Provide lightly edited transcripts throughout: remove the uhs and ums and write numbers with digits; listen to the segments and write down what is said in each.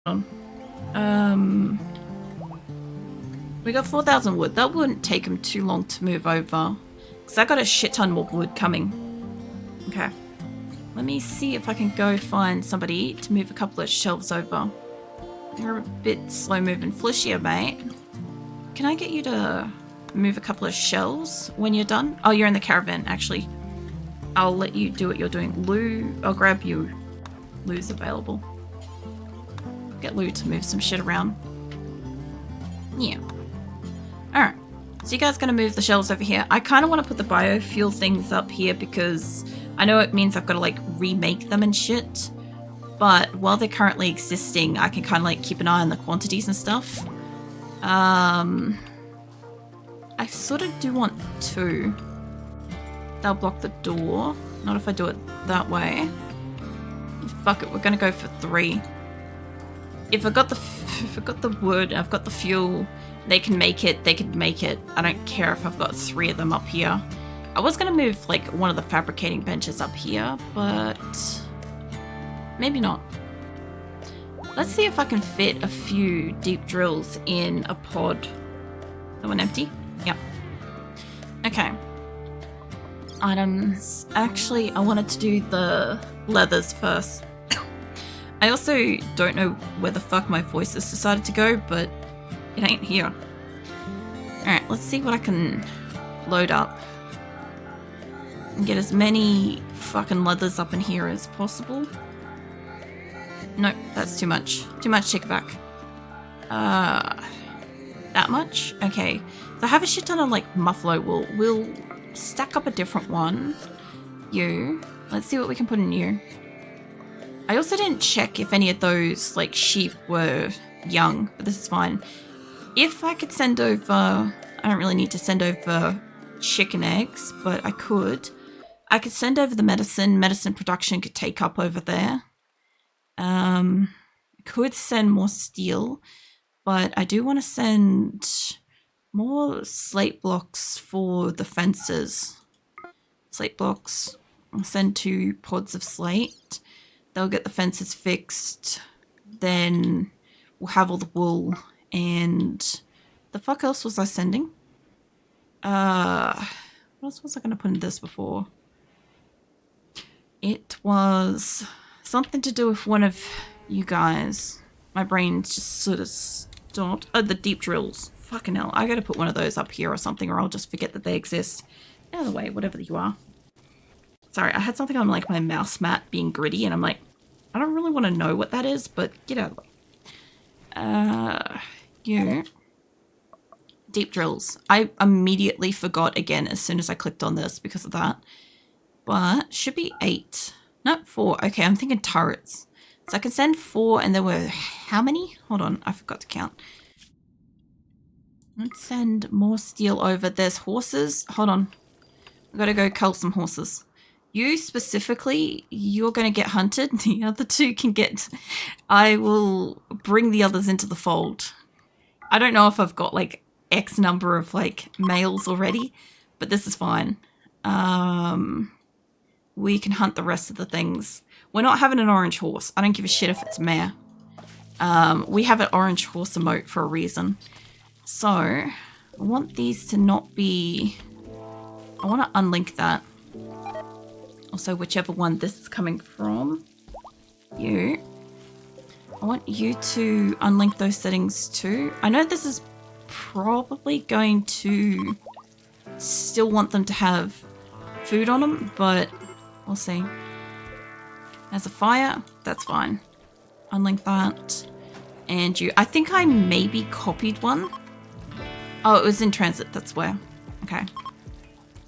We got 4,000 wood. That wouldn't take him too long to move over. Because I got a shit ton more wood coming. Okay. Let me see if I can go find somebody to move a couple of shelves over. You're a bit slow moving. Felicia, mate. Can I get you to move a couple of shelves when you're done? Oh, you're in the caravan, actually. I'll let you do what you're doing. Lou, I'll grab you. Lou's available. Get Lou to move some shit around. Yeah. Alright. So you guys gonna move the shelves over here. I kind of want to put the biofuel things up here because I know it means I've got to like remake them and shit. But while they're currently existing, I can kind of like keep an eye on the quantities and stuff. I sort of do want 2. They'll block the door. Not if I do it that way. Fuck it, we're gonna go for 3. If I got the wood, I've got the fuel, they can make it, they can make it. I don't care if I've got 3 of them up here. I was gonna move like one of the fabricating benches up here, but maybe not. Let's see if I can fit a few deep drills in a pod. That one empty? Yep. Okay. Items. Actually, I wanted to do the leathers first. I also don't know where the fuck my voice has decided to go, but it ain't here. Alright, let's see what I can load up. And get as many fucking leathers up in here as possible. Nope, that's too much. Too much, take it back. That much? Okay. So I have a shit ton of like muffalo wool. We'll stack up a different one. You. Let's see what we can put in you. I also didn't check if any of those like sheep were young, but this is fine. If I could send over, I don't really need to send over chicken eggs, but I could. I could send over the medicine. Medicine production could take up over there. Could send more steel, but I do want to send more slate blocks for the fences. Slate blocks. I'll send 2 pods of slate. They'll get the fences fixed. Then we'll have all the wool. And the fuck else was I sending? What else was I going to put in this before? It was something to do with one of you guys. My brain's just sort of stopped. Oh, the deep drills. Fucking hell. I gotta put one of those up here or something, or I'll just forget that they exist. Either way, whatever you are. Sorry, I had something on like my mouse mat being gritty, and I'm like, I don't really want to know what that is, but get out of the way. Yeah. Deep drills. I immediately forgot again as soon as I clicked on this because of that. But should be 8. No, 4. Okay, I'm thinking turrets. So I can send 4, and there were how many? Hold on, I forgot to count. Let's send more steel over. There's horses. Hold on. I've got to go cull some horses. You specifically, you're going to get hunted. The other 2 can get... I will bring the others into the fold. I don't know if I've got like X number of like males already, but this is fine. We can hunt the rest of the things. We're not having an orange horse. I don't give a shit if it's a mare. We have an orange horse emote for a reason. So, I want these to not be... I want to unlink that. Also, whichever one this is coming from. You. I want you to unlink those settings too. I know this is probably going to still want them to have food on them, but we'll see. As a fire, that's fine. Unlink that. And you. I think I maybe copied one. Oh, it was in transit, that's where. Okay.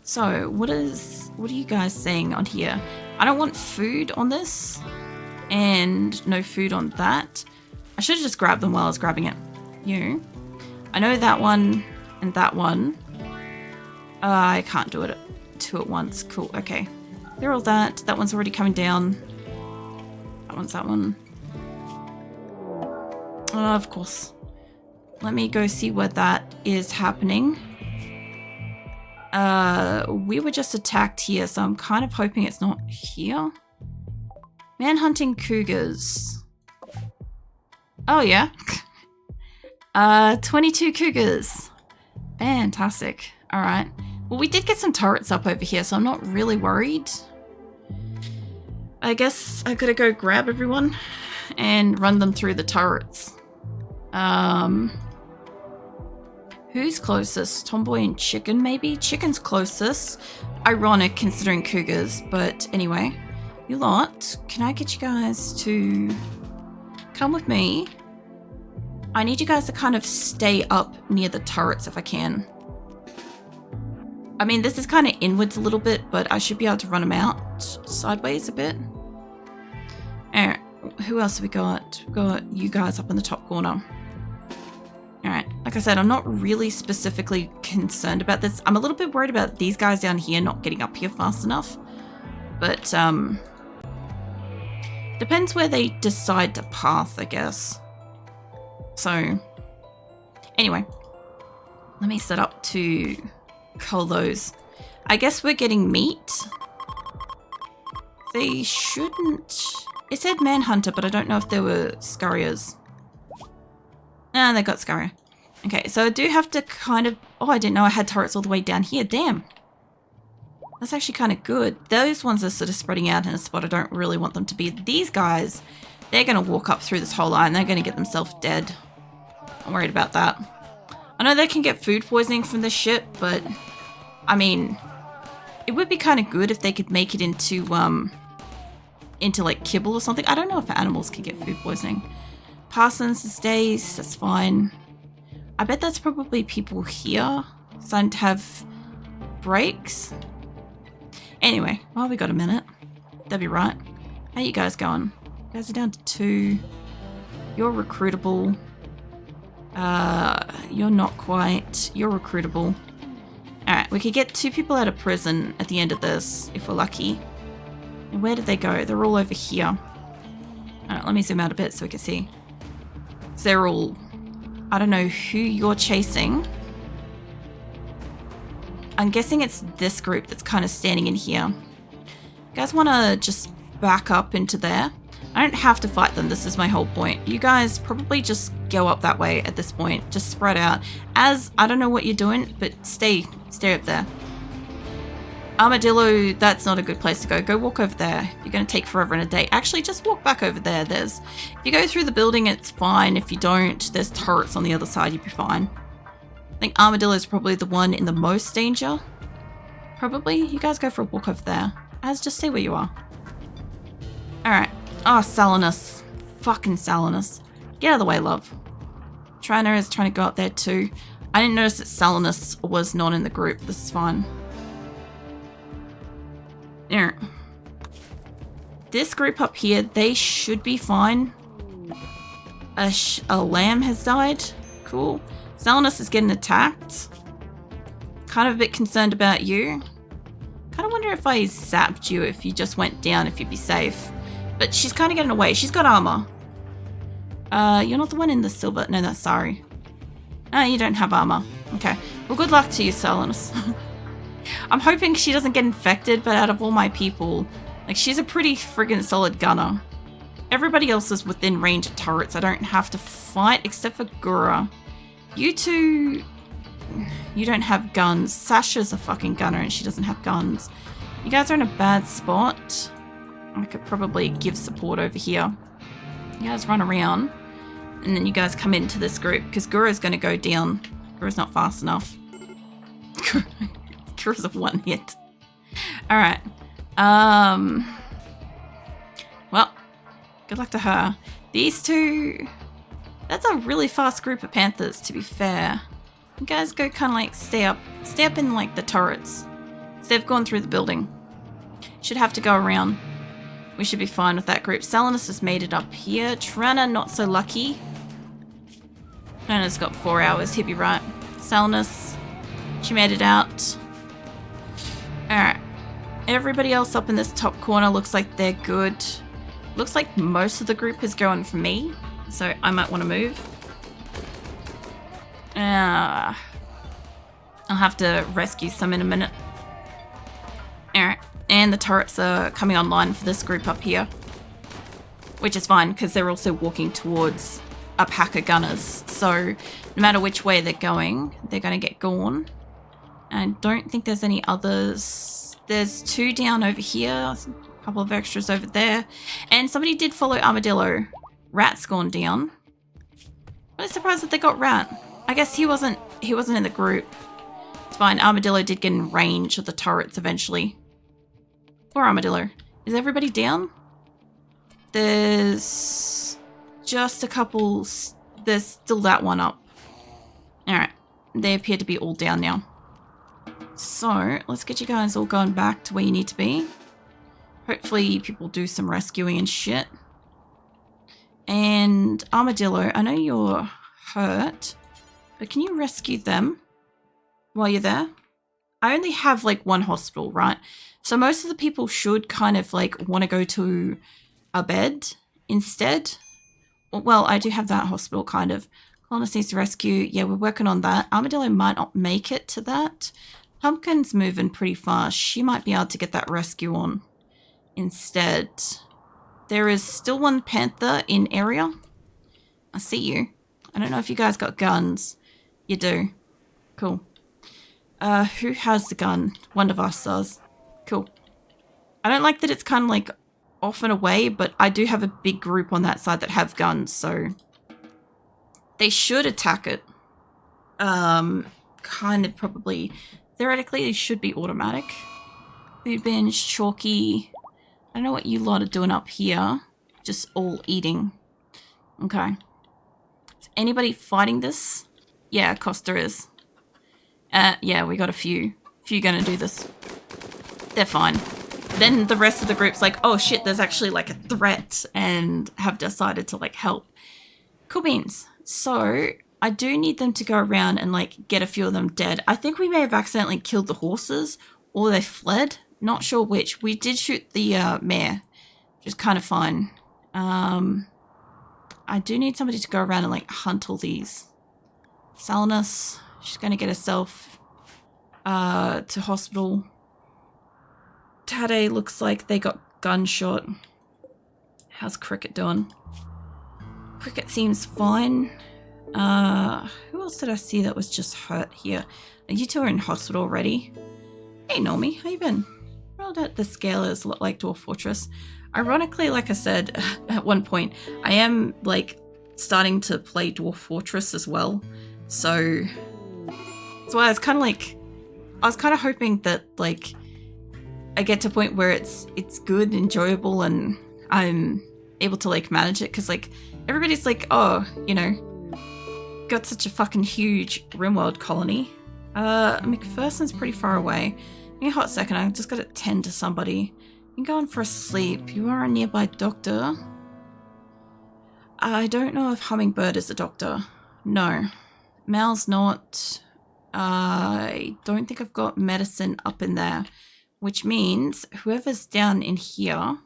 So, what are you guys saying on here? I don't want food on this. And no food on that. I should have just grabbed them while I was grabbing it. You. I know that one and that one. I can't do it 2 at once. Cool, okay. They're all that. That one's already coming down. That one's that one. Oh, of course. Let me go see where that is happening. We were just attacked here, so I'm kind of hoping it's not here. Manhunting cougars. Oh, yeah. 22 cougars. Fantastic. All right. Well, we did get some turrets up over here, so I'm not really worried. I guess I gotta go grab everyone and run them through the turrets. Who's closest? Tomboy and Chicken, maybe? Chicken's closest. Ironic considering cougars, but anyway. You lot, can I get you guys to come with me? I need you guys to kind of stay up near the turrets if I can. I mean, this is kind of inwards a little bit, but I should be able to run them out sideways a bit. Alright, who else have we got? We've got you guys up in the top corner. Alright, like I said, I'm not really specifically concerned about this. I'm a little bit worried about these guys down here not getting up here fast enough. But, depends where they decide to path, I guess. So, anyway, let me set up to cull those. I guess we're getting meat. They shouldn't... It said Manhunter, but I don't know if there were Scurriers. Ah, they got Scurrier. Okay, so I do have to kind of... Oh, I didn't know I had turrets all the way down here. Damn. That's actually kind of good. Those ones are sort of spreading out in a spot I don't really want them to be. These guys, they're going to walk up through this whole line. They're going to get themselves dead. I'm worried about that. I know they can get food poisoning from this shit, but... I mean... It would be kind of good if they could make it into like kibble or something. I don't know if animals can get food poisoning. Parsons stays, that's fine. I bet that's probably people here starting to have breaks. Anyway, well, we got a minute. That'd be right. How you guys going? You guys are down to 2. You're recruitable. You're not quite. You're recruitable. Alright, we could get 2 people out of prison at the end of this, if we're lucky. And where did they go? They're all over here. Alright, let me zoom out a bit so we can see. So they're all... I don't know who you're chasing. I'm guessing it's this group that's kind of standing in here. You guys want to just back up into there? I don't have to fight them, this is my whole point. You guys probably just go up that way at this point. Just spread out. I don't know what you're doing, but stay up there. Armadillo, that's not a good place to go. Go walk over there. You're going to take forever and a day. Actually, just walk back over there. If you go through the building, it's fine. If you don't, there's turrets on the other side. You'll be fine. I think Armadillo is probably the one in the most danger. Probably. You guys go for a walk over there. Just stay where you are. Alright. Oh, Salinus. Fucking Salinus. Get out of the way, love. Trina is trying to go up there too. I didn't notice that Salinus was not in the group. This is fine. There. This group up here, they should be fine. A lamb has died. Cool. Salinus is getting attacked. Kind of a bit concerned about you. Kind of wonder if I zapped you, if you just went down, if you'd be safe. But she's kind of getting away. She's got armor. You're not the one in the silver. No, that's sorry. You don't have armor. Okay. Well, good luck to you, Salinus. I'm hoping she doesn't get infected, but out of all my people, like, she's a pretty friggin' solid gunner. Everybody else is within range of turrets. I don't have to fight, except for Gura. You two... You don't have guns. Sasha's a fucking gunner and she doesn't have guns. You guys are in a bad spot. I could probably give support over here. You guys run around. And then you guys come into this group, because Gura's going to go down. Gura's not fast enough. Gura's a one hit. Alright. Well, good luck to her. These two... That's a really fast group of panthers, to be fair. You guys go kind of like stay up in like the turrets. So they've gone through the building. Should have to go around. We should be fine with that group. Salinus has made it up here. Trana, not so lucky. Trana's got 4 hours. He'll be right. Salinus, she made it out. Alright. Everybody else up in this top corner looks like they're good. Looks like most of the group is going for me. So I might want to move. I'll have to rescue some in a minute. Alright. And the turrets are coming online for this group up here. Which is fine, because they're also walking towards a pack of gunners. So no matter which way they're going, they're going to get gone. And I don't think there's any others. There's 2 down over here. A couple of extras over there. And somebody did follow Armadillo. Rat's gone down. I'm surprised that they got Rat. I guess he wasn't in the group. It's fine. Armadillo did get in range of the turrets eventually. Poor Armadillo. Is everybody down? There's just a couple. There's still that one up. Alright. They appear to be all down now. So, let's get you guys all going back to where you need to be. Hopefully people do some rescuing and shit. And Armadillo, I know you're hurt, but can you rescue them while you're there? I only have like 1 hospital, right? So most of the people should kind of like want to go to a bed instead. Well, I do have that hospital kind of. Colonist needs to rescue. Yeah, we're working on that. Armadillo might not make it to that. Pumpkin's moving pretty fast. She might be able to get that rescue on instead. There is still 1 panther in area. I see you. I don't know if you guys got guns. You do. Cool. Who has the gun? One of us does. Cool. I don't like that it's kind of like off and away, but I do have a big group on that side that have guns, so they should attack it. Kind of probably. Theoretically, it should be automatic. Food binge, chalky. I don't know what you lot are doing up here. Just all eating. Okay. Is anybody fighting this? Yeah, Costa is. Yeah, we got a few. Few gonna do this. They're fine. Then the rest of the group's like, oh shit, there's actually like a threat, and have decided to like help. Cool beans. So I do need them to go around and like get a few of them dead. I think we may have accidentally killed the horses, or they fled. Not sure which. We did shoot the mare, which is kind of fine. I do need somebody to go around and like hunt all these. Salinus, she's going to get herself to hospital. Tade looks like they got gunshot. How's Cricket doing? Cricket seems fine. Who else did I see that was just hurt here? You 2 are in hospital already. Hey, Normie, how you been? Rolled out the scalers look like Dwarf Fortress. Ironically, like I said at one point, I am like starting to play Dwarf Fortress as well. So that's why I was kind of hoping that like I get to a point where it's good, enjoyable, and I'm able to like manage it, because like everybody's like, oh, you know, got such a fucking huge RimWorld colony. McPherson's pretty far away. Give me a hot second, I just gotta tend to somebody. You're going for a sleep. You are a nearby doctor. I don't know if Hummingbird is a doctor. No. Mal's not. I don't think I've got medicine up in there, which means whoever's down in here,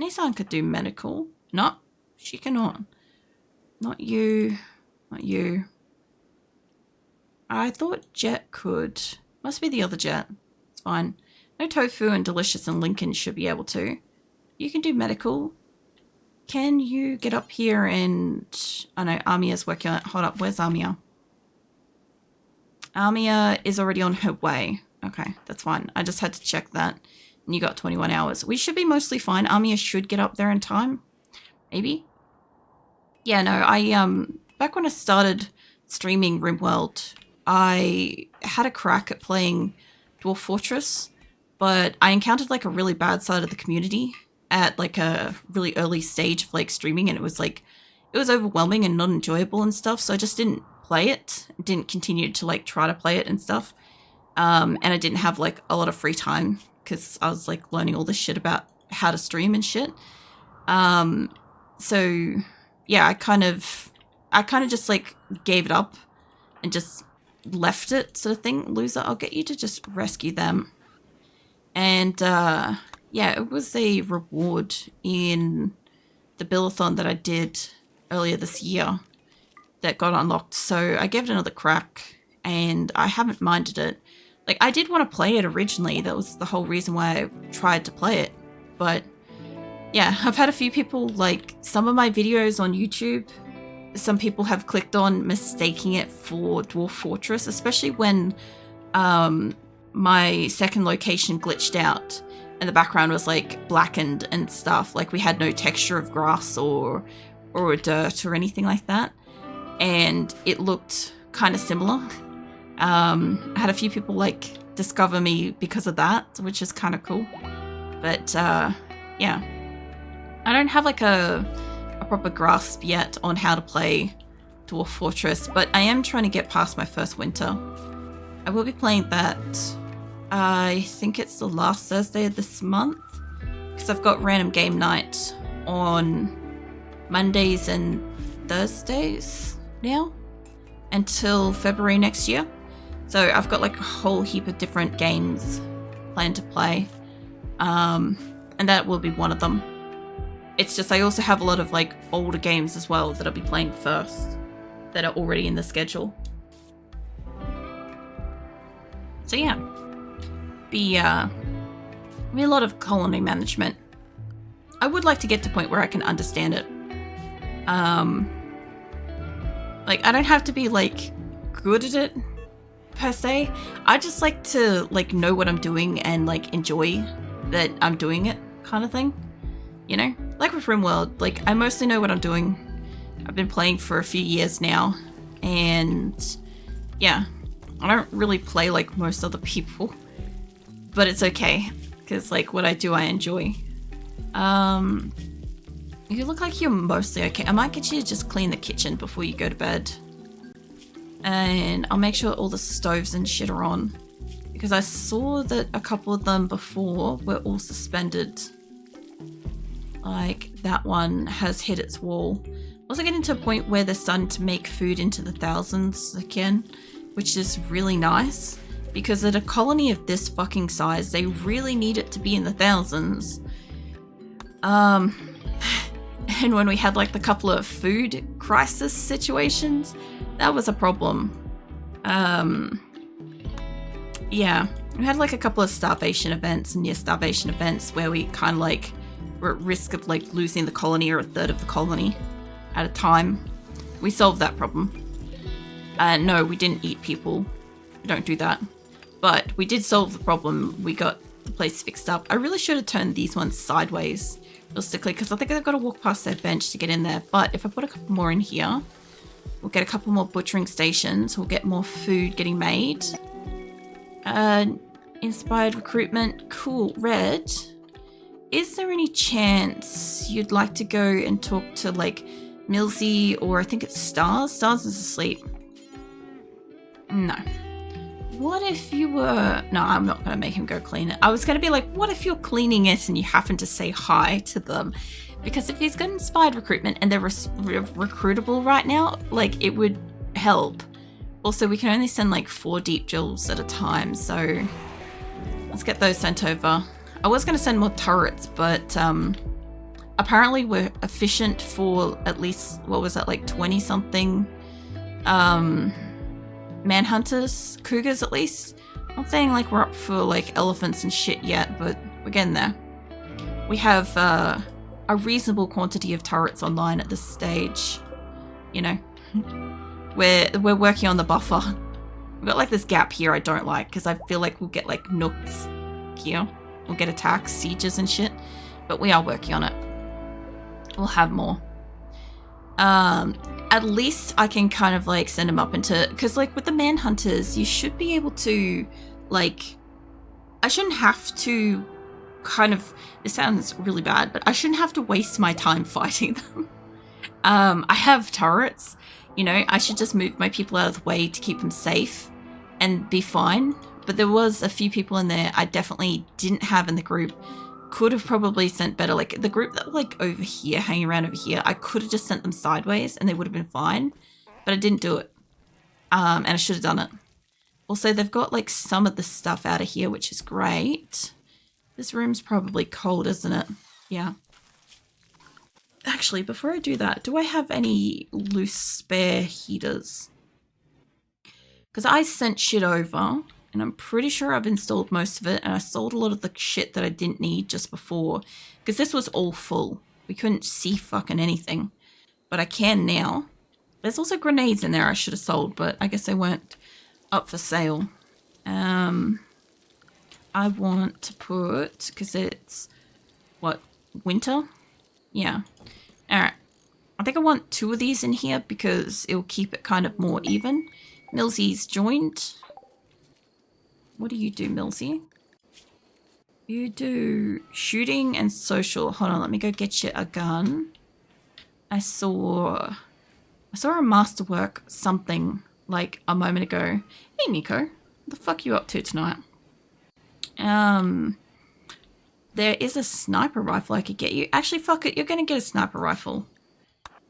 Nissan could do medical. No, she cannot. Not you. Not you. I thought Jet could. Must be the other Jet. It's fine. No, Tofu and Delicious and Lincoln should be able to. You can do medical. Can you get up here and... I know Amia's working on it. Hold up, where's Amia? Amia is already on her way. Okay, that's fine. I just had to check that. And you got 21 hours. We should be mostly fine. Amia should get up there in time. Maybe? Yeah, no, back when I started streaming RimWorld, I had a crack at playing Dwarf Fortress, but I encountered like a really bad side of the community at like a really early stage of like streaming, and it was overwhelming and not enjoyable and stuff, so I just didn't play it. Didn't continue to like try to play it and stuff. And I didn't have like a lot of free time because I was like learning all this shit about how to stream and shit. So yeah, I kind of just like gave it up and just left it, sort of thing. Loser, I'll get you to just rescue them. And yeah, it was a reward in the Billathon that I did earlier this year that got unlocked. So I gave it another crack and I haven't minded it. Like, I did want to play it originally. That was the whole reason why I tried to play it. But yeah, I've had a few people like some of my videos on YouTube some people have clicked on, mistaking it for Dwarf Fortress, especially when my second location glitched out and the background was like blackened and stuff. Like we had no texture of grass or dirt or anything like that. And it looked kind of similar. I had a few people like discover me because of that, which is kind of cool. But yeah, I don't have like a proper grasp yet on how to play Dwarf Fortress, but I am trying to get past my first winter. I will be playing that, I think it's the last Thursday of this month, because I've got random game night on Mondays and Thursdays now until February next year. So I've got like a whole heap of different games planned to play, and that will be one of them. It's just I also have a lot of like older games as well that I'll be playing first that are already in the schedule. So yeah, be a lot of colony management. I would like to get to a point where I can understand it. Like I don't have to be like good at it per se. I just like to like know what I'm doing and like enjoy that I'm doing it, kind of thing. You know, like with RimWorld, like I mostly know what I'm doing. I've been playing for a few years now, and yeah, I don't really play like most other people, but it's okay because like what I do, I enjoy. You look like you're mostly okay. I might get you to just clean the kitchen before you go to bed, and I'll make sure all the stoves and shit are on, because I saw that a couple of them before were all suspended. Like that one has hit its wall. Also getting to a point where they're starting to make food into the thousands again, which is really nice, because at a colony of this fucking size, they really need it to be in the thousands. And when we had like the couple of food crisis situations, that was a problem. Yeah, we had like a couple of starvation events and near starvation events where we kind of like were at risk of like losing the colony or a third of the colony at a time. We solved that problem. No, we didn't eat people. We don't do that. But we did solve the problem. We got the place fixed up. I really should have turned these ones sideways, realistically, because I think I've got to walk past their bench to get in there. But if I put a couple more in here, we'll get a couple more butchering stations. We'll get more food getting made. Inspired recruitment. Cool. Red. Is there any chance you'd like to go and talk to like Millsy, or I think it's Stars? Stars is asleep. No. What if you were... No, I'm not going to make him go clean it. I was going to be like, what if you're cleaning it and you happen to say hi to them? Because if he's got inspired recruitment and they're recruitable right now, like it would help. Also, we can only send like 4 deep drills at a time, so let's get those sent over. I was going to send more turrets, but apparently we're efficient for at least, what was that, like 20-something manhunters, cougars at least. I'm not saying like we're up for like elephants and shit yet, but we're getting there. We have a reasonable quantity of turrets online at this stage. You know, we're working on the buffer. We've got like this gap here I don't like, because I feel like we'll get like nooks here. We'll get attacks, sieges and shit, but we are working on it. We'll have more. At least I can kind of like send them up into, because like with the manhunters, you should be able to like, I shouldn't have to kind of, this sounds really bad, but I shouldn't have to waste my time fighting them. I have turrets, you know, I should just move my people out of the way to keep them safe and be fine. But there was a few people in there I definitely didn't have in the group. Could have probably sent better. Like the group that were like over here, hanging around over here, I could have just sent them sideways and they would have been fine. But I didn't do it. And I should have done it. Also, they've got like some of the stuff out of here, which is great. This room's probably cold, isn't it? Yeah. Actually, before I do that, do I have any loose spare heaters? Because I sent shit over. And I'm pretty sure I've installed most of it, and I sold a lot of the shit that I didn't need just before, because this was all full. We couldn't see fucking anything, but I can now. There's also grenades in there I should have sold, but I guess they weren't up for sale. I want to put, because it's, what, winter? Yeah. Alright. I think I want 2 of these in here because it'll keep it kind of more even. Millsy's joined. What do you do, Millsy? You do shooting and social. Hold on, let me go get you a gun. I saw a masterwork something like a moment ago. Hey, Nico. What the fuck are you up to tonight? There is a sniper rifle I could get you. Actually, fuck it. You're going to get a sniper rifle.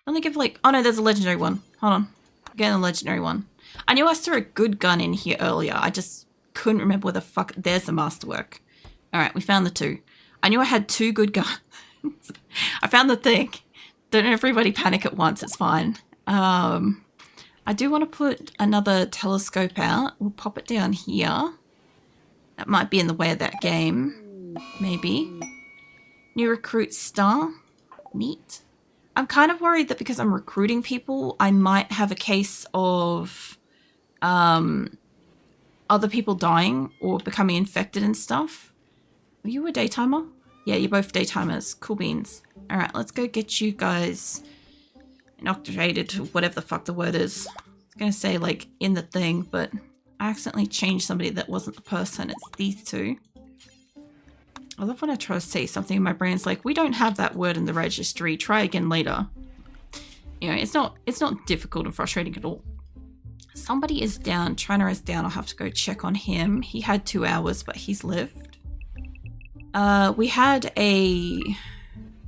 Only give like... Oh, no, there's a legendary one. Hold on. I'm getting a legendary one. I knew I saw a good gun in here earlier. I just couldn't remember where the fuck... There's the masterwork. Alright, we found the 2. I knew I had 2 good guns. I found the thing. Don't everybody panic at once. It's fine. I do want to put another telescope out. We'll pop it down here. That might be in the way of that game. Maybe. New recruit star. Neat. I'm kind of worried that because I'm recruiting people, I might have a case of other people dying or becoming infected and stuff. Are you a daytimer? Yeah, you're both daytimers. Cool beans. Alright, let's go get you guys inoculated to whatever the fuck the word is. I was going to say, like, in the thing, but I accidentally changed somebody that wasn't the person. It's these 2. I love when I try to say something and my brain's like, we don't have that word in the registry. Try again later. You know, it's not difficult and frustrating at all. Somebody is down. Trainer is down. I'll have to go check on him. He had 2 hours, but he's lived. We had a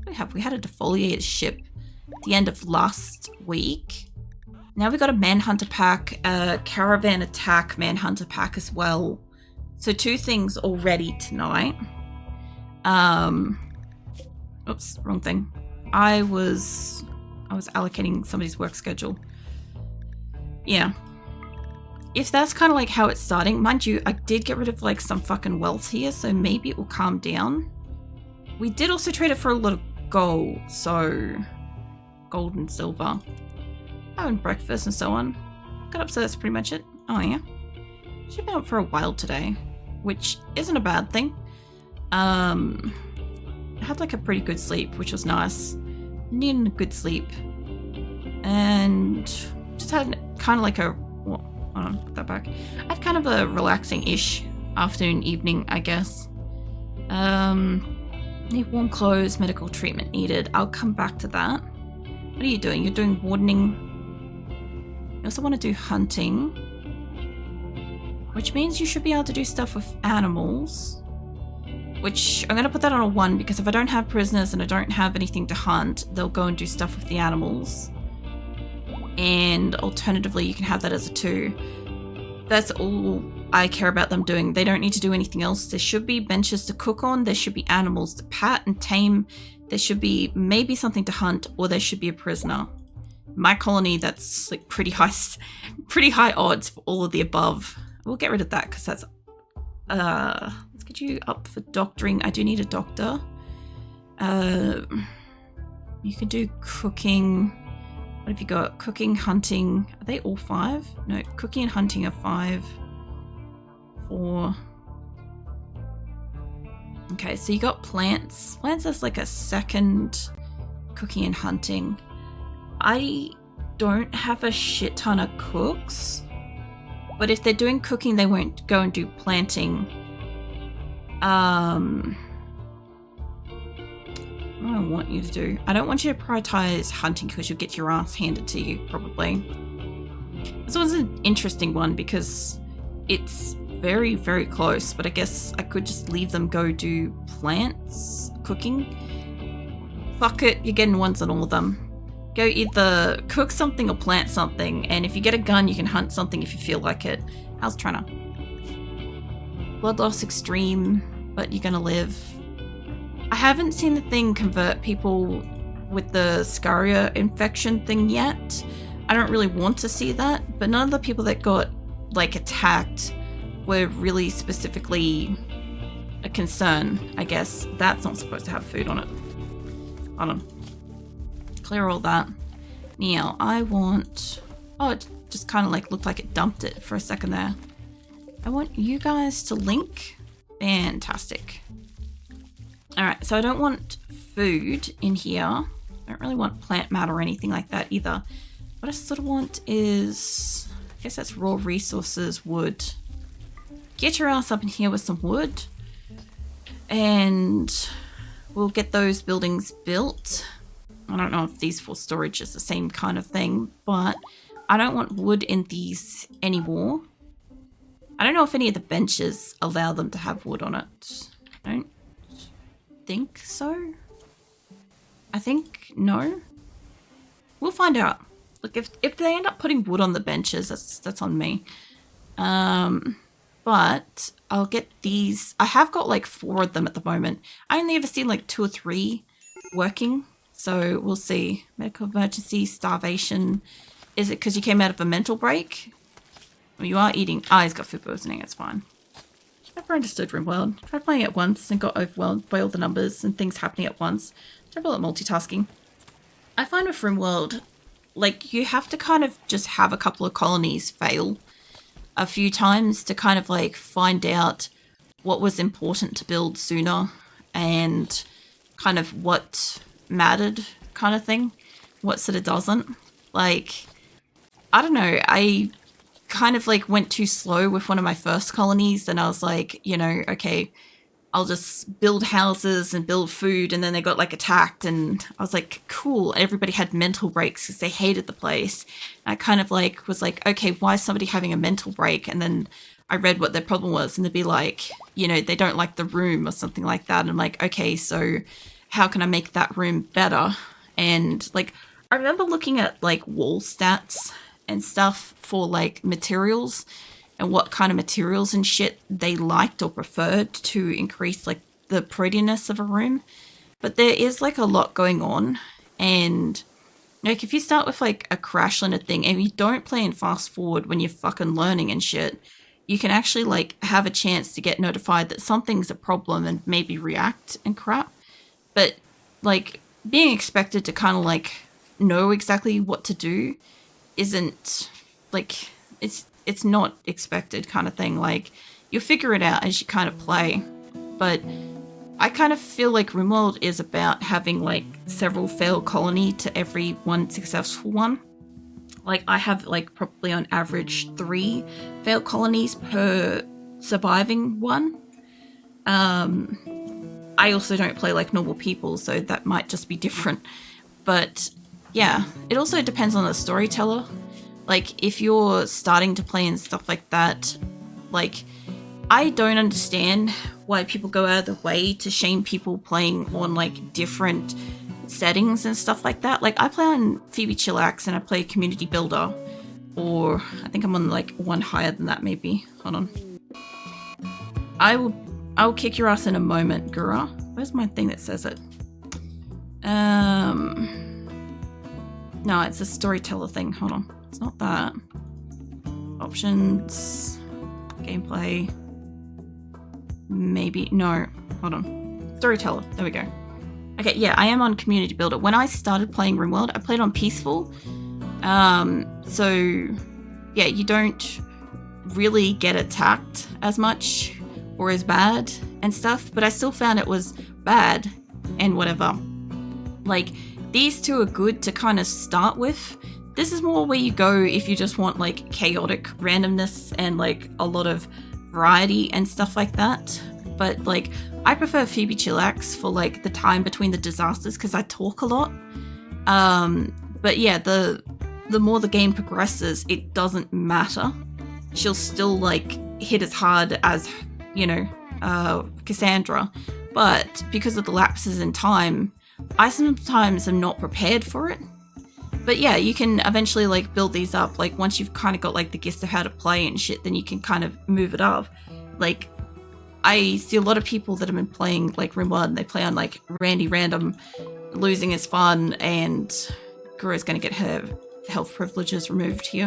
defoliated ship at the end of last week. Now we got a manhunter pack, a caravan attack manhunter pack as well. So 2 things already tonight. Oops, wrong thing. I was allocating somebody's work schedule. Yeah. If that's kind of like how it's starting, mind you, I did get rid of like some fucking wealth here, so maybe it will calm down. We did also trade it for a lot of gold, so gold and silver. Having breakfast and so on. Got up, so that's pretty much it. Oh yeah. Should have been up for a while today, which isn't a bad thing. I had like a pretty good sleep, which was nice. Needed a good sleep. And just had kind of like a... Well, hold on, put that back. I had kind of a relaxing-ish afternoon, evening, I guess. Need warm clothes, medical treatment needed. I'll come back to that. What are you doing? You're doing wardening. You also want to do hunting. Which means you should be able to do stuff with animals. Which, I'm going to put that on a 1 because if I don't have prisoners and I don't have anything to hunt, they'll go and do stuff with the animals. And alternatively, you can have that as a 2. That's all I care about them doing. They don't need to do anything else. There should be benches to cook on. There should be animals to pat and tame. There should be maybe something to hunt, or there should be a prisoner. My colony, that's like pretty high odds for all of the above. We'll get rid of that because that's... let's get you up for doctoring. I do need a doctor. You can do cooking. What have you got? Cooking, hunting. Are they all 5? No, cooking and hunting are 5. 4. Okay, so you got plants. Plants is like a second cooking and hunting. I don't have a shit ton of cooks. But if they're doing cooking, they won't go and do planting. What do I want you to do? I don't want you to prioritize hunting because you'll get your ass handed to you, probably. This one's an interesting one because it's very, very close, but I guess I could just leave them go do plants, cooking. Fuck it, you're getting ones on all of them. Go either cook something or plant something, and if you get a gun, you can hunt something if you feel like it. How's Trina? Blood loss extreme, but you're gonna live. I haven't seen the thing convert people with the scaria infection thing yet. I don't really want to see that, but none of the people that got, like, attacked were really specifically a concern, I guess. That's not supposed to have food on it. Hold on. Clear all that. Now I want, oh, it just kind of like looked like it dumped it for a second there. I want you guys to link. Fantastic. All right, so I don't want food in here. I don't really want plant matter or anything like that either. What I sort of want is, I guess that's raw resources, wood. Get your ass up in here with some wood and we'll get those buildings built. I don't know if these for storage is the same kind of thing, but I don't want wood in these anymore. I don't know if any of the benches allow them to have wood on it. I don't think so. I think no. We'll find out. Look, if they end up putting wood on the benches, that's on me. But I'll get these. I have got like 4 of them at the moment. I only ever seen like 2 or 3 working. So we'll see. Medical emergency, starvation. Is it because you came out of a mental break? Well, you are eating. Ah, he's got food poisoning. It's fine. Never understood RimWorld. Tried playing it once and got overwhelmed by all the numbers and things happening at once. Terrible at multitasking. I find with RimWorld, like, you have to kind of just have a couple of colonies fail a few times to kind of like find out what was important to build sooner and kind of what mattered kind of thing, what sort of doesn't. Like, I don't know, I kind of like went too slow with one of my first colonies and I was like, you know, okay, I'll just build houses and build food, and then they got like attacked and I was like, cool. Everybody had mental breaks because they hated the place. And I kind of like was like, okay, why is somebody having a mental break? And then I read what their problem was and they'd be like, you know, they don't like the room or something like that. And I'm like, okay, so how can I make that room better? And like, I remember looking at like wall stats and stuff for like materials and what kind of materials and shit they liked or preferred to increase like the prettiness of a room. But there is like a lot going on, and like if you start with like a Crashlander thing and you don't play in fast forward when you're fucking learning and shit, you can actually like have a chance to get notified that something's a problem and maybe react and crap. But like being expected to kind of like know exactly what to do isn't like, it's not expected kind of thing. Like, you'll figure it out as you kind of play. But I kind of feel like RimWorld is about having like several failed colony to every one successful one. Like, I have like probably on average 3 failed colonies per surviving one. I also don't play like normal people, so that might just be different. But yeah, it also depends on the storyteller. Like, if you're starting to play and stuff like that, like, I don't understand why people go out of the way to shame people playing on, like, different settings and stuff like that. Like, I play on Phoebe Chillax and I play Community Builder, or I think I'm on, like, one higher than that, maybe. Hold on. I'll kick your ass in a moment, Gura. Where's my thing that says it? No, it's a storyteller thing. Hold on. It's not that. Options. Gameplay. Maybe. No. Hold on. Storyteller. There we go. Okay, yeah, I am on Community Builder. When I started playing RimWorld, I played on Peaceful. So, yeah, you don't really get attacked as much or as bad and stuff, but I still found it was bad and whatever. Like, these two are good to kind of start with. This is more where you go if you just want like chaotic randomness and like a lot of variety and stuff like that. But like, I prefer Phoebe Chillax for like the time between the disasters because I talk a lot. But yeah, the more the game progresses, it doesn't matter. She'll still like hit as hard as, you know, Cassandra. But because of the lapses in time, I sometimes am not prepared for it. But yeah, you can eventually like build these up. Like once you've kind of got like the gist of how to play and shit, then you can kind of move it up. Like I see a lot of people that have been playing like RimWorld and they play on like Randy Random, losing is fun, and Gura's going to get her health privileges removed here.